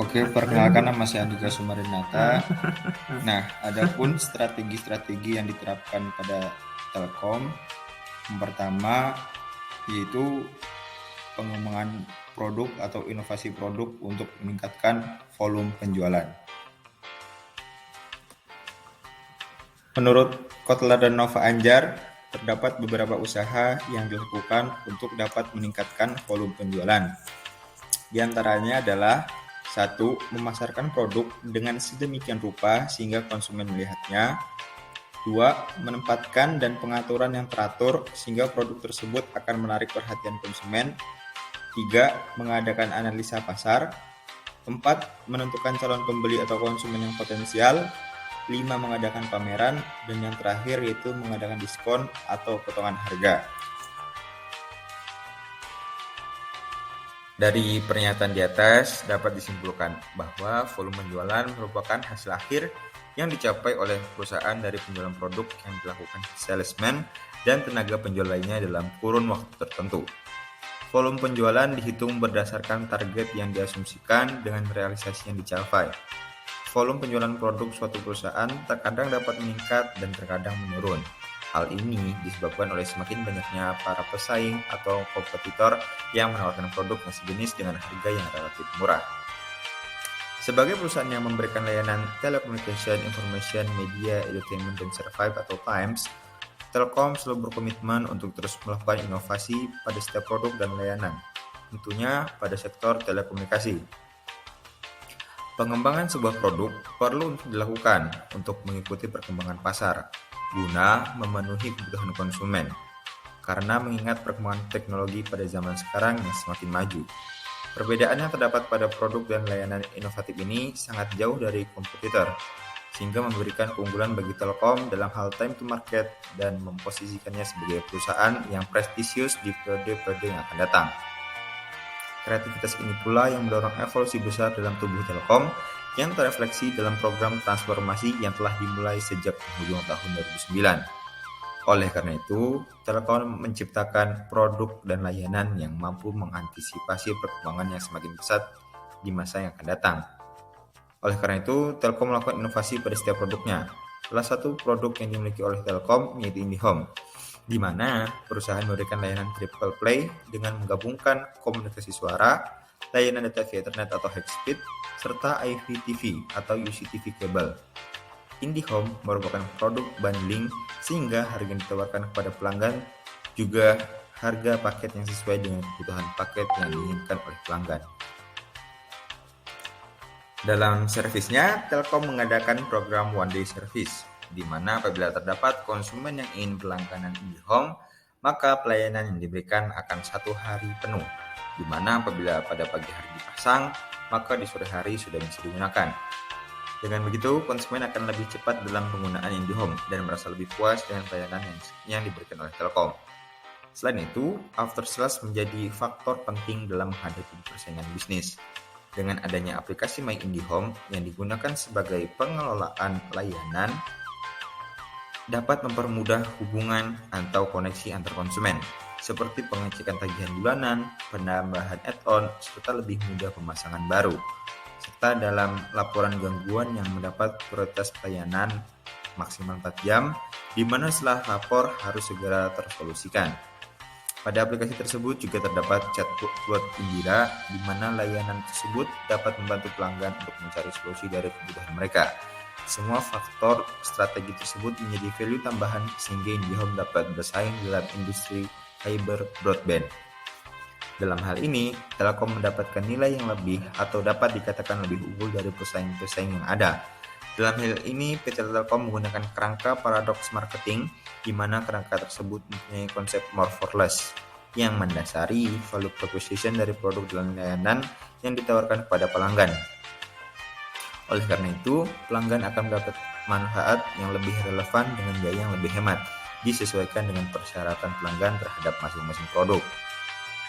Oke, perkenalkan nama saya Andika Sumarinata. Nah, adapun strategi-strategi yang diterapkan pada Telkom, yang pertama yaitu pengembangan produk atau inovasi produk untuk meningkatkan volume penjualan. Menurut Kotler dan Nova Anjar, terdapat beberapa usaha yang dilakukan untuk dapat meningkatkan volume penjualan. Di antaranya adalah 1. Memasarkan produk dengan sedemikian rupa sehingga konsumen melihatnya. 2. Menempatkan dan pengaturan yang teratur sehingga produk tersebut akan menarik perhatian konsumen. 3. Mengadakan analisa pasar. 4. Menentukan calon pembeli atau konsumen yang potensial. 5. Mengadakan pameran. Dan yang terakhir yaitu mengadakan diskon atau potongan harga. Dari pernyataan di atas dapat disimpulkan bahwa volume penjualan merupakan hasil akhir yang dicapai oleh perusahaan dari penjualan produk yang dilakukan salesman dan tenaga penjual lainnya dalam kurun waktu tertentu. Volume penjualan dihitung berdasarkan target yang diasumsikan dengan realisasi yang dicapai. Volume penjualan produk suatu perusahaan terkadang dapat meningkat dan terkadang menurun. Hal ini disebabkan oleh semakin banyaknya para pesaing atau kompetitor yang menawarkan produk yang sejenis dengan harga yang relatif murah. Sebagai perusahaan yang memberikan layanan telecommunication, information, media, entertainment, dan survive atau TIMES, Telkom selalu berkomitmen untuk terus melakukan inovasi pada setiap produk dan layanan, tentunya pada sektor telekomunikasi. Pengembangan sebuah produk perlu dilakukan untuk mengikuti perkembangan pasar, guna memenuhi kebutuhan konsumen. Karena mengingat perkembangan teknologi pada zaman sekarang yang semakin maju, perbedaan yang terdapat pada produk dan layanan inovatif ini sangat jauh dari kompetitor, sehingga memberikan keunggulan bagi Telkom dalam hal time to market dan memposisikannya sebagai perusahaan yang prestisius di periode-periode yang akan datang. Kreativitas ini pula yang mendorong evolusi besar dalam tubuh Telkom yang terefleksi dalam program transformasi yang telah dimulai sejak penghujung tahun 2009. Oleh karena itu, Telkom menciptakan produk dan layanan yang mampu mengantisipasi perkembangan yang semakin pesat di masa yang akan datang. Oleh karena itu, Telkom melakukan inovasi pada setiap produknya. Salah satu produk yang dimiliki oleh Telkom yaitu IndiHome, di mana perusahaan memberikan layanan triple play dengan menggabungkan komunikasi suara, layanan data via Ethernet atau high speed, serta IPTV atau UCTV kabel. IndiHome merupakan produk bundling sehingga harga yang ditawarkan kepada pelanggan juga harga paket yang sesuai dengan kebutuhan paket yang diinginkan oleh pelanggan. Dalam servisnya, Telkom mengadakan program One Day Service, di mana apabila terdapat konsumen yang ingin berlangganan IndiHome, maka pelayanan yang diberikan akan 1 hari penuh, di mana apabila pada pagi hari dipasang, maka di sore hari sudah bisa digunakan. Dengan begitu, konsumen akan lebih cepat dalam penggunaan IndiHome dan merasa lebih puas dengan pelayanan yang diberikan oleh Telkom. Selain itu, after sales menjadi faktor penting dalam menghadapi persaingan bisnis. Dengan adanya aplikasi My IndiHome yang digunakan sebagai pengelolaan layanan, dapat mempermudah hubungan atau koneksi antar konsumen, seperti pengecekan tagihan bulanan, penambahan add-on, serta lebih mudah pemasangan baru, serta dalam laporan gangguan yang mendapat prioritas pelayanan maksimal 4 jam, di mana setelah lapor harus segera tersolusikan. Pada aplikasi tersebut juga terdapat chatbot Indira, di mana layanan tersebut dapat membantu pelanggan untuk mencari solusi dari kebutuhan mereka. Semua faktor strategi tersebut menjadi value tambahan sehingga IndiHome dapat bersaing dalam industri fiber broadband. Dalam hal ini, Telkom mendapatkan nilai yang lebih atau dapat dikatakan lebih unggul dari pesaing-pesaing yang ada. Dalam hal ini, PT Telkom menggunakan kerangka paradox marketing, di mana kerangka tersebut mempunyai konsep more for less, yang mendasari value proposition dari produk dan layanan yang ditawarkan kepada pelanggan. Oleh karena itu, pelanggan akan mendapat manfaat yang lebih relevan dengan biaya yang lebih hemat, disesuaikan dengan persyaratan pelanggan terhadap masing-masing produk.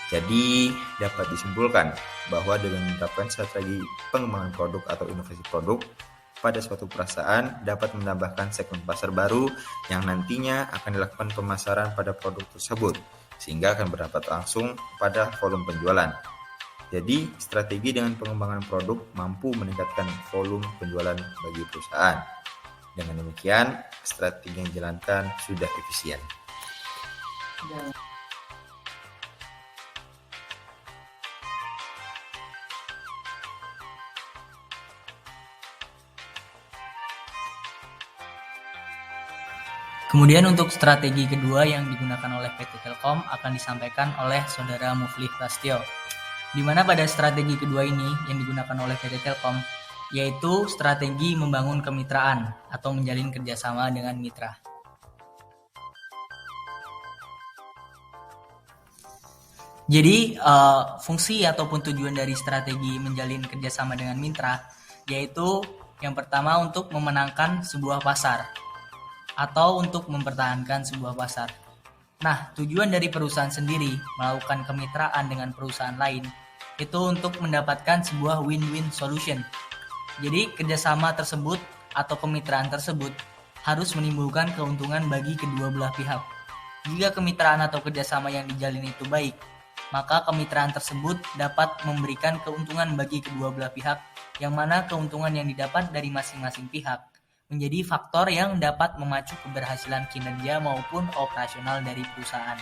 Jadi, dapat disimpulkan bahwa dengan menerapkan strategi pengembangan produk atau inovasi produk pada suatu perusahaan dapat menambahkan segmen pasar baru yang nantinya akan dilakukan pemasaran pada produk tersebut, sehingga akan berdampak langsung pada volume penjualan. Jadi, strategi dengan pengembangan produk mampu meningkatkan volume penjualan bagi perusahaan. Dengan demikian, strategi yang dijalankan sudah efisien. Kemudian untuk strategi kedua yang digunakan oleh PT Telkom akan disampaikan oleh Saudara Muflih Prasetyo. Di mana pada strategi kedua ini yang digunakan oleh PT Telkom yaitu strategi membangun kemitraan atau menjalin kerjasama dengan mitra. Jadi fungsi ataupun tujuan dari strategi menjalin kerjasama dengan mitra yaitu yang pertama untuk memenangkan sebuah pasar atau untuk mempertahankan sebuah pasar. Nah, tujuan dari perusahaan sendiri melakukan kemitraan dengan perusahaan lain itu untuk mendapatkan sebuah win-win solution. Jadi, kerjasama tersebut atau kemitraan tersebut harus menimbulkan keuntungan bagi kedua belah pihak. Jika kemitraan atau kerjasama yang dijalin itu baik, maka kemitraan tersebut dapat memberikan keuntungan bagi kedua belah pihak, yang mana keuntungan yang didapat dari masing-masing pihak menjadi faktor yang dapat memacu keberhasilan kinerja maupun operasional dari perusahaan.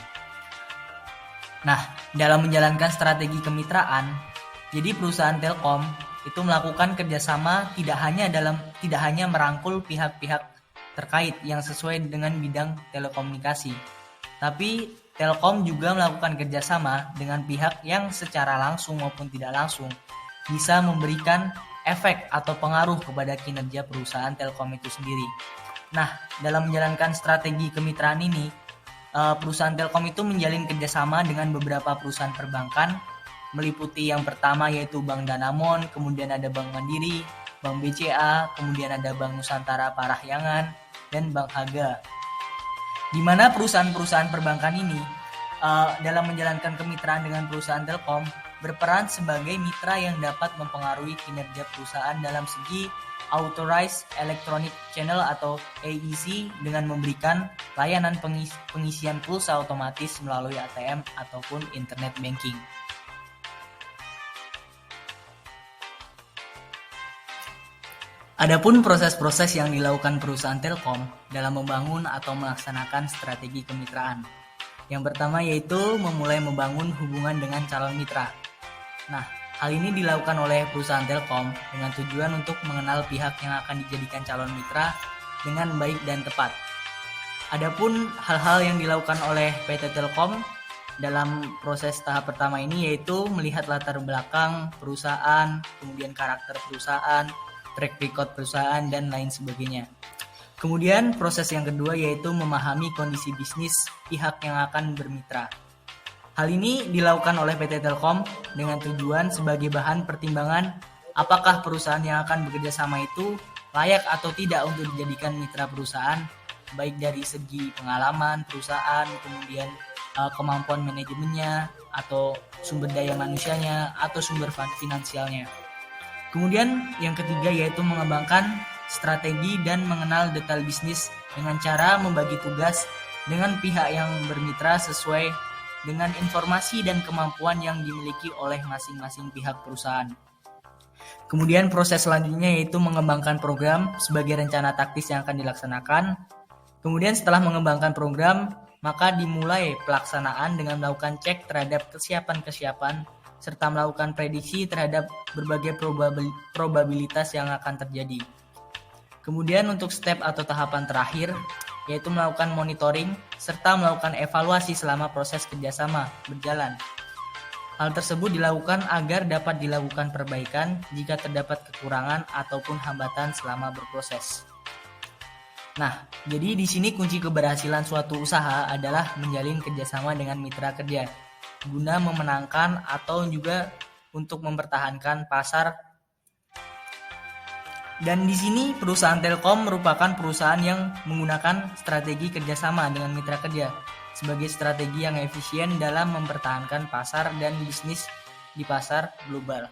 Nah, dalam menjalankan strategi kemitraan, jadi perusahaan Telkom itu melakukan kerjasama tidak hanya merangkul pihak-pihak terkait yang sesuai dengan bidang telekomunikasi, tapi Telkom juga melakukan kerjasama dengan pihak yang secara langsung maupun tidak langsung bisa memberikan efek atau pengaruh kepada kinerja perusahaan Telkom itu sendiri. Nah, dalam menjalankan strategi kemitraan ini, perusahaan Telkom itu menjalin kerjasama dengan beberapa perusahaan perbankan, meliputi yang pertama yaitu Bank Danamon, kemudian ada Bank Mandiri, Bank BCA, kemudian ada Bank Nusantara Parahyangan, dan Bank Haga. Di mana perusahaan-perusahaan perbankan ini dalam menjalankan kemitraan dengan perusahaan Telkom berperan sebagai mitra yang dapat mempengaruhi kinerja perusahaan dalam segi Authorized Electronic Channel atau AEC dengan memberikan layanan pengisian pulsa otomatis melalui ATM ataupun Internet Banking. Adapun proses-proses yang dilakukan perusahaan Telkom dalam membangun atau melaksanakan strategi kemitraan. Yang pertama yaitu memulai membangun hubungan dengan calon mitra. Nah, hal ini dilakukan oleh perusahaan Telkom dengan tujuan untuk mengenal pihak yang akan dijadikan calon mitra dengan baik dan tepat. Adapun hal-hal yang dilakukan oleh PT Telkom dalam proses tahap pertama ini yaitu melihat latar belakang perusahaan, kemudian karakter perusahaan, track record perusahaan, dan lain sebagainya. Kemudian proses yang kedua yaitu memahami kondisi bisnis pihak yang akan bermitra. Hal ini dilakukan oleh PT Telkom dengan tujuan sebagai bahan pertimbangan apakah perusahaan yang akan bekerja sama itu layak atau tidak untuk dijadikan mitra perusahaan, baik dari segi pengalaman perusahaan, kemudian kemampuan manajemennya, atau sumber daya manusianya, atau sumber finansialnya. Kemudian yang ketiga yaitu mengembangkan strategi dan mengenal detail bisnis dengan cara membagi tugas dengan pihak yang bermitra sesuai dengan informasi dan kemampuan yang dimiliki oleh masing-masing pihak perusahaan. Kemudian proses selanjutnya yaitu mengembangkan program sebagai rencana taktis yang akan dilaksanakan. Kemudian setelah mengembangkan program, maka dimulai pelaksanaan dengan melakukan cek terhadap kesiapan serta melakukan prediksi terhadap berbagai probabilitas yang akan terjadi. Kemudian untuk step atau tahapan terakhir yaitu melakukan monitoring serta melakukan evaluasi selama proses kerjasama berjalan. Hal tersebut dilakukan agar dapat dilakukan perbaikan jika terdapat kekurangan ataupun hambatan selama berproses. Nah, jadi di sini kunci keberhasilan suatu usaha adalah menjalin kerjasama dengan mitra kerja guna memenangkan atau juga untuk mempertahankan pasar. Dan di sini perusahaan Telkom merupakan perusahaan yang menggunakan strategi kerjasama dengan mitra kerja sebagai strategi yang efisien dalam mempertahankan pasar dan bisnis di pasar global.